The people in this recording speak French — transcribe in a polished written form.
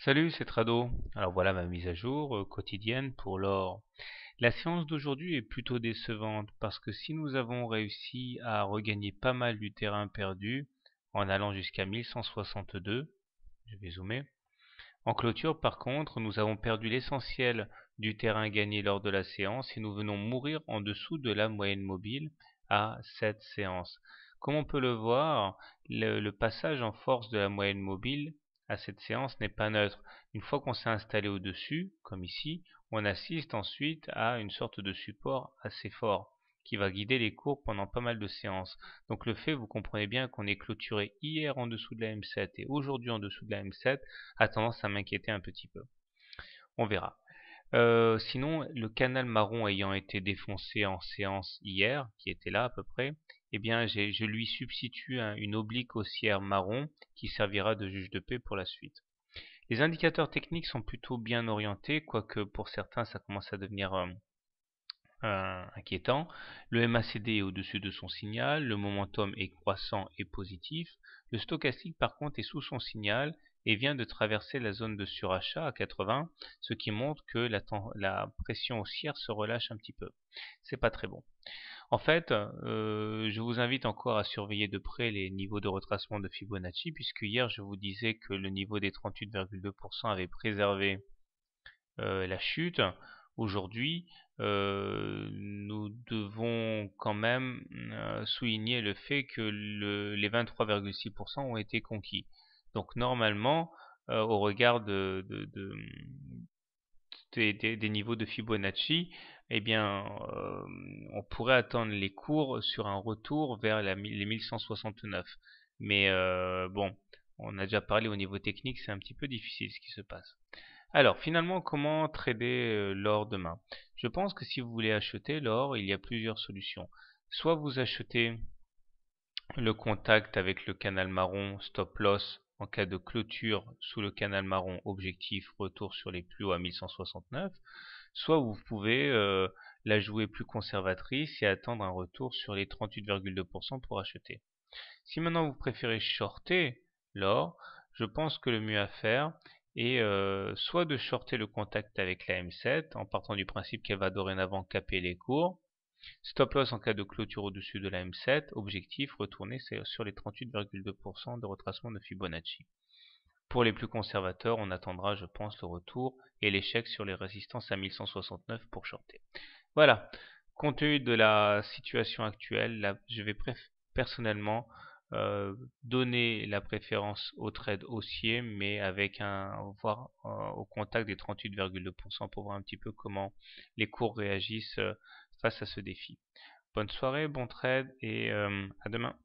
Salut, c'est Trado. Alors voilà ma mise à jour quotidienne pour l'or. La séance d'aujourd'hui est plutôt décevante parce que si nous avons réussi à regagner pas mal du terrain perdu en allant jusqu'à 1162, je vais zoomer. En clôture par contre, nous avons perdu l'essentiel du terrain gagné lors de la séance et nous venons mourir en dessous de la moyenne mobile à cette séance. Comme on peut le voir, le passage en force de la moyenne mobile à cette séance n'est pas neutre. Une fois qu'on s'est installé au-dessus, comme ici, on assiste ensuite à une sorte de support assez fort qui va guider les cours pendant pas mal de séances. Donc le fait, vous comprenez bien qu'on est clôturé hier en dessous de la M7 et aujourd'hui en dessous de la M7 a tendance à m'inquiéter un petit peu. On verra. Sinon, le canal marron ayant été défoncé en séance hier, qui était là à peu près, eh bien je lui substitue une oblique haussière marron qui servira de juge de paix pour la suite. Les indicateurs techniques sont plutôt bien orientés, quoique pour certains ça commence à devenir inquiétant. Le MACD est au-dessus de son signal, le momentum est croissant et positif. Le stochastique par contre est sous son signal et vient de traverser la zone de surachat à 80, ce qui montre que la pression haussière se relâche un petit peu. C'est pas très bon. En fait, je vous invite encore à surveiller de près les niveaux de retracement de Fibonacci, puisque hier je vous disais que le niveau des 38,2% avait préservé la chute. Aujourd'hui, nous devons quand même souligner le fait que les 23,6% ont été conquis. Donc normalement, au regard des niveaux de Fibonacci, eh bien, on pourrait attendre les cours sur un retour vers les 1169. Mais bon, on a déjà parlé au niveau technique, c'est un petit peu difficile ce qui se passe. Alors, finalement, comment trader l'or demain? Je pense que si vous voulez acheter l'or, il y a plusieurs solutions. Soit vous achetez le contact avec le canal marron stop loss en cas de clôture sous le canal marron objectif retour sur les plus hauts à 1169, soit vous pouvez la jouer plus conservatrice et attendre un retour sur les 38,2% pour acheter. Si maintenant vous préférez shorter l'or, je pense que le mieux à faire est soit de shorter le contact avec la M7 en partant du principe qu'elle va dorénavant caper les cours, stop loss en cas de clôture au-dessus de la M7, objectif retourner sur les 38,2% de retracement de Fibonacci. Pour les plus conservateurs, on attendra, je pense, le retour et l'échec sur les résistances à 1169 pour shorter. Voilà, compte tenu de la situation actuelle, là, je vais personnellement donner la préférence au trade haussier, mais avec voire au contact des 38,2% pour voir un petit peu comment les cours réagissent face à ce défi. Bonne soirée, bon trade et à demain.